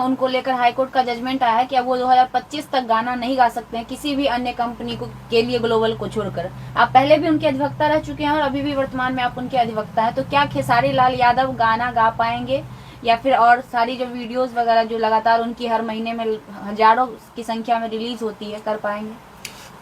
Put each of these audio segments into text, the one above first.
उनको लेकर हाईकोर्ट का जजमेंट आया है कि अब वो 2025 तक गाना नहीं गा सकते हैं किसी भी अन्य कंपनी को के लिए ग्लोबल को छोड़कर। आप पहले भी उनके अधिवक्ता रह चुके हैं और अभी भी वर्तमान में आप उनके अधिवक्ता हैं, तो क्या खेसारी लाल यादव गाना गा पाएंगे या फिर और सारी जो वीडियोस वगैरह जो लगातार उनकी हर महीने में हजारों की संख्या में रिलीज होती है, कर पाएंगे?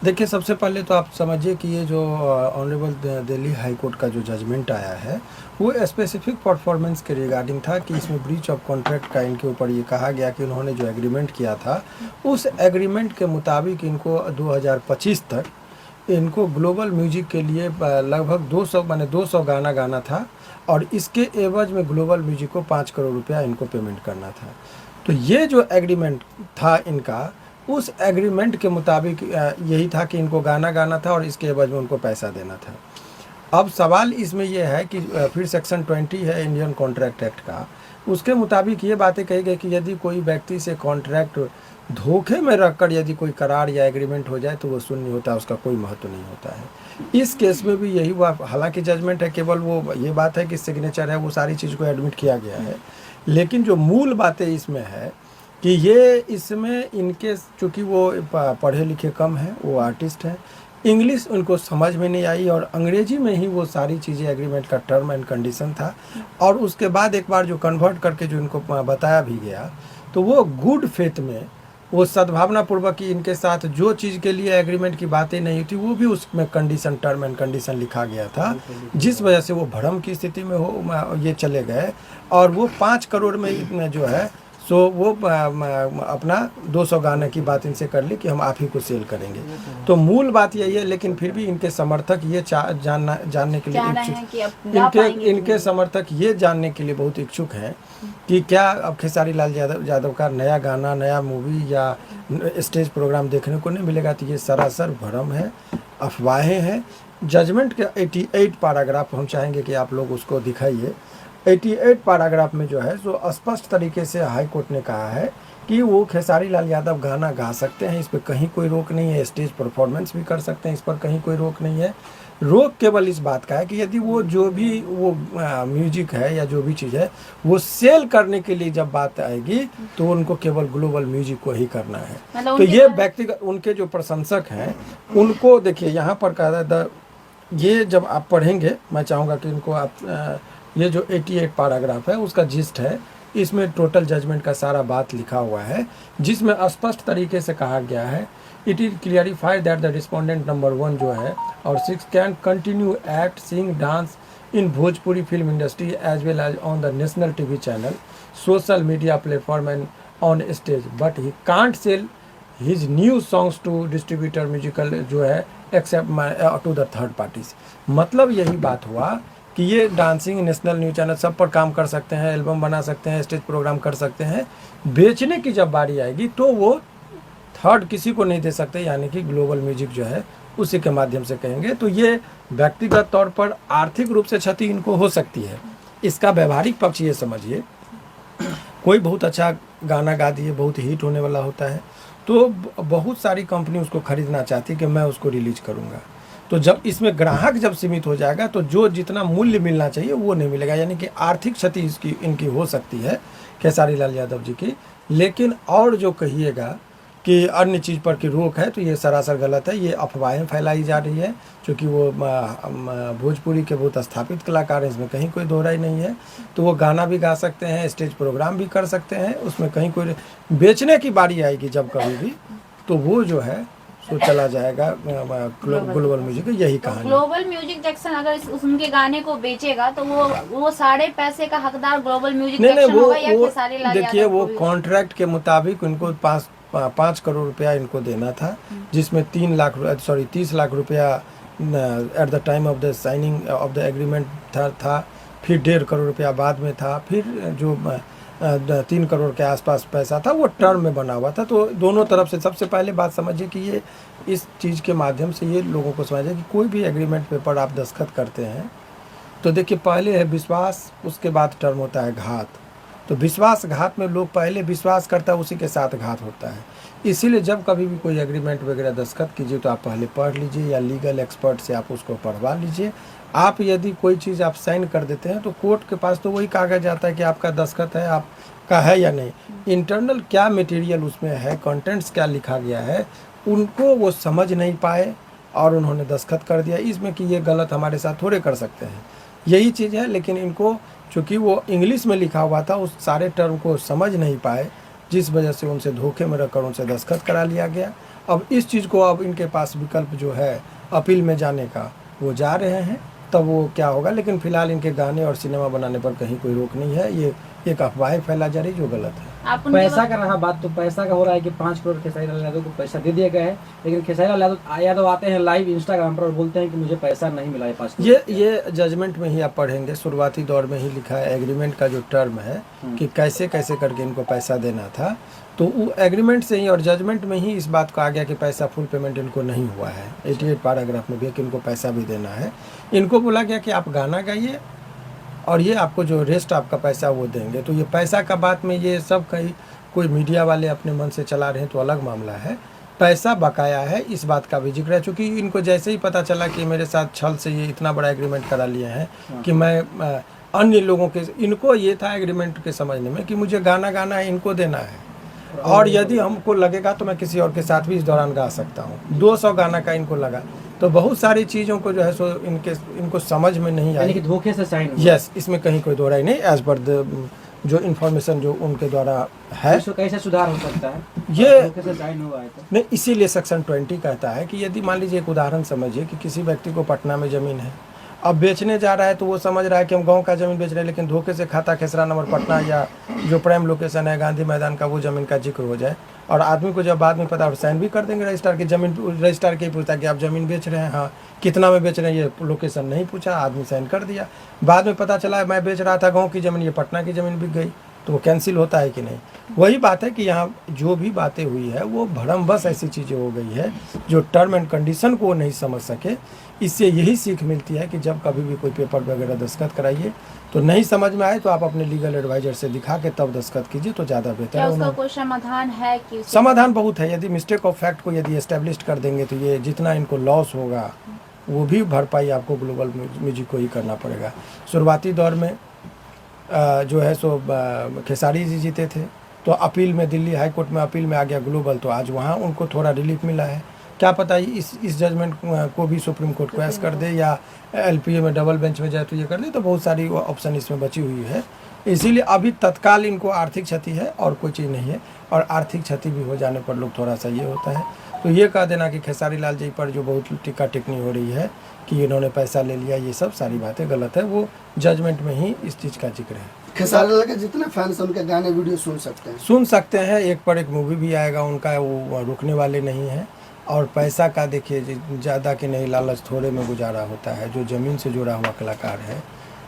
देखिए, सबसे पहले तो आप समझिए कि ये जो ऑनरेबल दिल्ली हाई कोर्ट का जो जजमेंट आया है वो स्पेसिफिक परफॉर्मेंस के रिगार्डिंग था कि इसमें ब्रीच ऑफ कॉन्ट्रैक्ट का इनके ऊपर ये कहा गया कि उन्होंने जो एग्रीमेंट किया था उस एग्रीमेंट के मुताबिक इनको 2025 तक इनको ग्लोबल म्यूजिक के लिए लगभग 200 गाना गाना था और इसके एवज में ग्लोबल म्यूजिक को 5 करोड़ रुपया इनको पेमेंट करना था। तो ये जो एग्रीमेंट था इनका, उस एग्रीमेंट के मुताबिक यही था कि इनको गाना गाना था और इसके एवज में उनको पैसा देना था। अब सवाल इसमें यह है कि फिर सेक्शन 20 है इंडियन कॉन्ट्रैक्ट एक्ट का, उसके मुताबिक ये बातें कही गई कि यदि कोई व्यक्ति से कॉन्ट्रैक्ट धोखे में रखकर यदि कोई करार या एग्रीमेंट हो जाए तो वो शून्य होता है, उसका कोई महत्व नहीं होता है। इस केस में भी यही हुआ, हालांकि जजमेंट है, केवल वो ये बात है कि सिग्नेचर है, वो सारी चीज़ को एडमिट किया गया है, लेकिन जो मूल बातें इसमें है कि ये इसमें इनके चूँकि वो पढ़े लिखे कम हैं, वो आर्टिस्ट हैं, इंग्लिश उनको समझ में नहीं आई और अंग्रेजी में ही वो सारी चीज़ें एग्रीमेंट का टर्म एंड कंडीशन था और उसके बाद एक बार जो कन्वर्ट करके जो इनको बताया भी गया तो वो गुड फेथ में, वो सद्भावना पूर्वक कि इनके साथ जो चीज़ के लिए एग्रीमेंट की बातें नहीं थी वो भी उसमें कंडीशन, टर्म एंड कंडीशन लिखा गया था, जिस वजह से वो भ्रम की स्थिति में हो ये चले गए और वो 5 करोड़ में जो है सो वो अपना 200 गाने की बात इनसे कर ली कि हम आप ही को सेल करेंगे। तो मूल बात यही है, लेकिन फिर भी इनके समर्थक ये जानने के लिए इनके समर्थक ये जानने के लिए बहुत इच्छुक हैं कि क्या अब खेसारी लाल यादव का नया गाना, नया मूवी या स्टेज प्रोग्राम देखने को नहीं मिलेगा। तो ये सरासर भ्रम है, अफवाहें हैं। जजमेंट के 88 पैराग्राफ हम चाहेंगे कि आप लोग उसको दिखाइए। 88 पैराग्राफ में जो है सो स्पष्ट तरीके से हाई कोर्ट ने कहा है कि वो खेसारी लाल यादव गाना गा सकते हैं, इस पर कहीं कोई रोक नहीं है, स्टेज परफॉर्मेंस भी कर सकते हैं, इस पर कहीं कोई रोक नहीं है। रोक केवल इस बात का है कि यदि वो जो भी वो म्यूजिक है या जो भी चीज़ है वो सेल करने के लिए जब बात आएगी तो उनको केवल ग्लोबल म्यूजिक को ही करना है। तो ये व्यक्तिगत उनके जो प्रशंसक हैं उनको देखिए यहाँ पर कहा था, ये जब आप पढ़ेंगे मैं चाहूँगा कि इनको आप ये जो 88 पैराग्राफ है उसका जिस्ट है, इसमें टोटल जजमेंट का सारा बात लिखा हुआ है, जिसमें स्पष्ट तरीके से कहा गया है it is clarified that the respondent number 1 जो है और 6 can continue act, sing, dance in Bhojpuri film industry as well as on the national TV channel, social media platform and on stage, but he can't sell his new songs to distributor musical जो है except to the third parties. मतलब यही बात हुआ कि ये dancing, national news channel सब पर काम कर सकते हैं, एल्बम बना सकते हैं, स्टेज प्रोग्राम कर सकते हैं, बेचने की जब बारी आएगी तो वो थर्ड किसी को नहीं दे सकते, यानी कि ग्लोबल म्यूजिक जो है उसी के माध्यम से कहेंगे। तो ये व्यक्तिगत तौर पर आर्थिक रूप से क्षति इनको हो सकती है। इसका व्यवहारिक पक्ष ये समझिए, कोई बहुत अच्छा गाना गा दिए, बहुत हिट होने वाला होता है तो बहुत सारी कंपनी उसको खरीदना चाहती है कि मैं उसको रिलीज करूँगा। तो जब इसमें ग्राहक जब सीमित हो जाएगा तो जो जितना मूल्य मिलना चाहिए वो नहीं मिलेगा, यानी कि आर्थिक क्षति इसकी इनकी हो सकती है खेसारी लाल यादव जी की। लेकिन और जो कहिएगा कि अन्य चीज़ पर की रोक है तो ये सरासर गलत है, ये अफवाहें फैलाई जा रही है, क्योंकि वो भोजपुरी के बहुत स्थापित कलाकार हैं, इसमें कहीं कोई दोहराई नहीं है। तो वो गाना भी गा सकते हैं, स्टेज प्रोग्राम भी कर सकते हैं, उसमें कहीं कोई बेचने की बारी आएगी जब कभी भी तो वो जो है तो चला जाएगा ग्लोबल म्यूजिक। यही कहानी। ग्लोबल म्यूजिक जैक्सन अगर उनके गाने को बेचेगा तो वो सारे पैसे का हकदार ग्लोबल म्यूजिक जैक्सन होगा या खेसारी लाल यादव? देखिए, वो कॉन्ट्रैक्ट के मुताबिक उनको 5 करोड़ रुपया इनको देना था, जिसमें 30 लाख रुपया at the time of the signing off the agreement था, फिर 1.5 करोड़ रुपया बाद में था, फिर जो 3 करोड़ के आसपास पैसा था वो टर्म में बना हुआ था। तो दोनों तरफ से सबसे पहले बात समझिए कि ये इस चीज़ के माध्यम से ये लोगों को समझिए कि कोई भी एग्रीमेंट पेपर आप दस्तखत करते हैं तो देखिए पहले है विश्वास, उसके बाद टर्म होता है घात। तो विश्वासघात में लोग पहले विश्वास करता है, उसी के साथ घात होता है। इसीलिए जब कभी भी कोई एग्रीमेंट वगैरह दस्तखत कीजिए तो आप पहले पढ़ लीजिए या लीगल एक्सपर्ट से आप उसको पढ़वा लीजिए। आप यदि कोई चीज़ आप साइन कर देते हैं तो कोर्ट के पास तो वही कागज़ आता है कि आपका दस्तखत है, आप का है या नहीं, इंटरनल क्या मटेरियल उसमें है, कंटेंट्स क्या लिखा गया है, उनको वो समझ नहीं पाए और उन्होंने दस्तखत कर दिया। इसमें कि ये गलत हमारे साथ थोड़े कर सकते हैं, यही चीज़ है। लेकिन इनको चूँकि वो इंग्लिश में लिखा हुआ था, उस सारे टर्म को समझ नहीं पाए, जिस वजह से उनसे धोखे में रखकर उनसे दस्तखत करा लिया गया। अब इस चीज़ को अब इनके पास विकल्प जो है अपील में जाने का, वो जा रहे हैं, तब वो क्या होगा। लेकिन फिलहाल इनके गाने और सिनेमा बनाने पर कहीं कोई रोक नहीं है, ये एक अफवाह फैला जा रही जो गलत है। आप उनके पैसा का रहा बात, तो पैसा का हो रहा है कि 5 करोड़ खेसारी लाल यादव को पैसा दे दिया गया है, लेकिन खेसारी लाल यादव आते हैं लाइव इंस्टाग्राम पर और बोलते हैं कि मुझे पैसा नहीं मिला है 5 करोड़। ये जजमेंट में ही आप पढ़ेंगे, शुरुआती दौर में ही लिखा है एग्रीमेंट का जो टर्म है कि कैसे कैसे करके इनको पैसा देना था, तो वो एग्रीमेंट से ही और जजमेंट में ही इस बात को आ गया कि पैसा फुल पेमेंट इनको नहीं हुआ है। 88 पैराग्राफ में भी है कि इनको पैसा भी देना है। इनको बोला गया कि आप गाना गाइए और ये आपको जो रेस्ट आपका पैसा वो देंगे। तो ये पैसा का बात में ये सब कहीं कोई मीडिया वाले अपने मन से चला रहे हैं तो अलग मामला है। पैसा बकाया है, इस बात का भी जिक्र है। चूँकि इनको जैसे ही पता चला कि मेरे साथ छल से ये इतना बड़ा एग्रीमेंट करा लिए हैं कि मैं अन्य लोगों के, इनको ये था एग्रीमेंट के समझने में कि मुझे गाना गाना है, इनको देना है, और यदि हमको लगेगा तो मैं किसी और के साथ भी इस दौरान गा सकता हूँ। 200 गाना का इनको लगा, तो बहुत सारी चीज़ों को जो है सो इनको समझ में नहीं यानी आई। कि धोखे से साइन हुआ। यस, इसमें कहीं कोई दो राय नहीं, एज पर जो इन्फॉर्मेशन जो उनके द्वारा है। इसको कैसे सुधार हो सकता है, ये धोखे से साइन हुआ है तो? नहीं, इसीलिए सेक्शन 20 कहता है कि यदि मान लीजिए एक उदाहरण समझिए कि किसी व्यक्ति को पटना में ज़मीन है, अब बेचने जा रहा है तो वो समझ रहा है कि हम गांव का ज़मीन बेच रहे हैं, लेकिन धोखे से खाता खेसरा नंबर पटना या जो प्राइम लोकेशन है गांधी मैदान का, वो ज़मीन का जिक्र हो जाए और आदमी को जब बाद में पता, और साइन भी कर देंगे रजिस्ट्रार की, ज़मीन रजिस्ट्रार के ही पूछता कि आप ज़मीन बेच रहे हैं, हाँ कितना में बेच रहे हैं, ये लोकेशन नहीं पूछा, आदमी साइन कर दिया। बाद में पता चला मैं बेच रहा था गाँव की ज़मीन, ये पटना की ज़मीन बिक गई, तो वो कैंसिल होता है कि नहीं। वही बात है कि यहाँ जो भी बातें हुई है वो भरमबस ऐसी चीज़ें हो गई है जो टर्म एंड कंडीशन को नहीं समझ सके। इससे यही सीख मिलती है कि जब कभी भी कोई पेपर वगैरह दस्तखत कराइए तो नहीं समझ में आए तो आप अपने लीगल एडवाइजर से दिखा के तब दस्तखत कीजिए तो ज़्यादा बेहतर क्या है। उसका कोई समाधान है कि समाधान बहुत है। यदि मिस्टेक ऑफ फैक्ट को यदि एस्टेब्लिश कर देंगे तो ये जितना इनको लॉस होगा वो भी भरपाई आपको ग्लोबल म्यूजिक को ही करना पड़ेगा। शुरुआती दौर में जो है सो खेसारी जी जीते थे तो अपील में, दिल्ली हाई कोर्ट में अपील में आ गया ग्लोबल, तो आज वहाँ उनको थोड़ा रिलीफ मिला है। क्या पता इस जजमेंट को भी सुप्रीम कोर्ट क्वेश कर दे या एलपीए में डबल बेंच में जाए तो ये कर दे, तो बहुत सारी ऑप्शन इसमें बची हुई है। इसीलिए अभी तत्काल इनको आर्थिक क्षति है और कोई चीज़ नहीं है, और आर्थिक क्षति भी हो जाने पर लोग थोड़ा सा ये होता है। तो ये कह देना कि खेसारी लाल जी पर जो बहुत टिक्का टिप्पणी हो रही है कि इन्होंने पैसा ले लिया, ये सब सारी बातें गलत है। वो जजमेंट में ही इस चीज़ का जिक्र है। खेसारी लाल के जितने फैंस हैं उनके गाने वीडियो सुन सकते हैं। एक पर एक मूवी भी आएगा उनका, वो रुकने वाले नहीं हैं। और पैसा का देखिए, ज़्यादा के नहीं लालच थोड़े में गुजारा होता है। जो ज़मीन से जुड़ा हुआ कलाकार है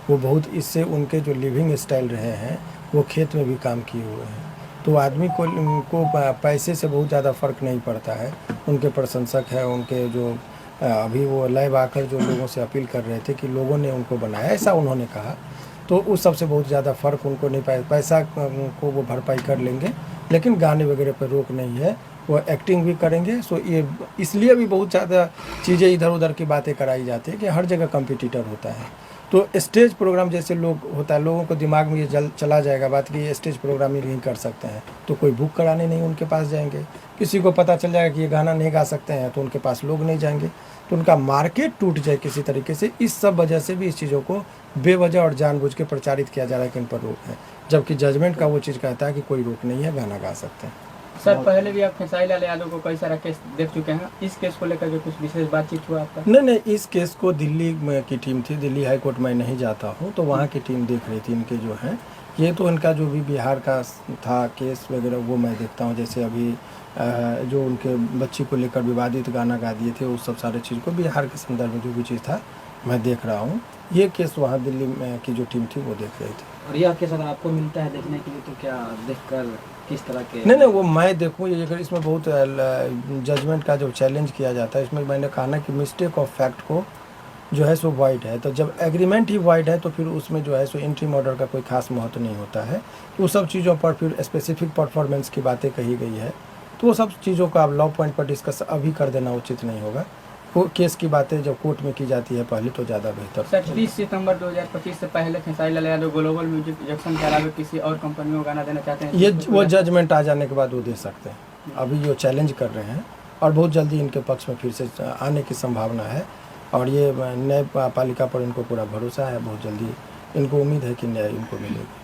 वो बहुत, इससे उनके जो लिविंग स्टाइल रहे हैं वो खेत में भी काम किए हुए हैं, तो आदमी को उनको पैसे से बहुत ज़्यादा फ़र्क नहीं पड़ता है। उनके प्रशंसक है, उनके जो अभी वो लाइव आकर जो लोगों से अपील कर रहे थे कि लोगों ने उनको बनाया, ऐसा उन्होंने कहा, तो उस सबसे बहुत ज़्यादा फ़र्क उनको नहीं पाया। पैसा को वो भरपाई कर लेंगे, लेकिन गाने वगैरह पर रोक नहीं है, वो एक्टिंग भी करेंगे। सो ये इसलिए भी बहुत ज़्यादा चीज़ें इधर उधर की बातें कराई जाती है कि हर जगह कंपटीटर होता है। तो स्टेज प्रोग्राम जैसे लोग होता है, लोगों को दिमाग में ये चला जाएगा बात कि ये स्टेज प्रोग्राम ही नहीं कर सकते हैं, तो कोई बुक कराने नहीं उनके पास जाएंगे। किसी को पता चल जाएगा कि ये गाना नहीं गा सकते हैं तो उनके पास लोग नहीं जाएंगे, तो उनका मार्केट टूट जाए किसी तरीके से। इस सब वजह से भी इस चीज़ों को बेवजह और जानबूझ के प्रचारित किया जा रहा है कि इन पर रोक है, जबकि जजमेंट का वो चीज़ कहता है कि कोई रोक नहीं है, गाना गा सकते हैं। सर, पहले भी आप खेसारी लाल यादव को कई सारा केस देख चुके हैं, इस केस को लेकर जो कुछ विशेष बातचीत हुआ आपका? नहीं, इस केस को दिल्ली की टीम थी, दिल्ली हाई कोर्ट में नहीं जाता हूँ, तो वहाँ की टीम देख रही थी इनके जो है। ये तो इनका जो भी बिहार का था केस वगैरह वो मैं देखता हूँ। जैसे अभी जो उनके बच्ची को लेकर विवादित गाना गा दिए थे, उस सब सारे चीज़ को बिहार के संदर्भ में जो भी चीज़ था मैं देख रहा हूँ। ये केस वहाँ दिल्ली में की जो टीम थी वो देख रही थी। और यह केस अगर आपको मिलता है देखने के लिए तो क्या देखकर किस तरह के? नहीं, वो मैं देखूँ, ये अगर इसमें बहुत जजमेंट का जो चैलेंज किया जाता है, इसमें मैंने कहा ना कि मिस्टेक ऑफ फैक्ट को जो है सो वाइड है, तो जब एग्रीमेंट ही वाइड है तो फिर उसमें जो है सो एंट्री ऑर्डर का कोई खास महत्व नहीं होता है। तो सब चीज़ों पर फिर स्पेसिफिक परफॉर्मेंस की बातें कही गई है, तो वो सब चीज़ों को आप लॉ पॉइंट पर डिस्कस अभी कर देना उचित नहीं होगा। वो केस की बातें जब कोर्ट में की जाती है पहले तो ज़्यादा बेहतर। सर 30 सितंबर 2025 से पहले Khesari Lal Yadav global music production के अलावा किसी और कंपनी में गाना देना चाहते हैं? ये वो जजमेंट आ जाने के बाद वो दे सकते हैं। अभी जो चैलेंज कर रहे हैं और बहुत जल्दी इनके पक्ष में फिर से आने की संभावना है और ये न्यायपालिका पर इनको पूरा भरोसा है, बहुत जल्दी इनको उम्मीद है कि न्याय इनको मिलेगा।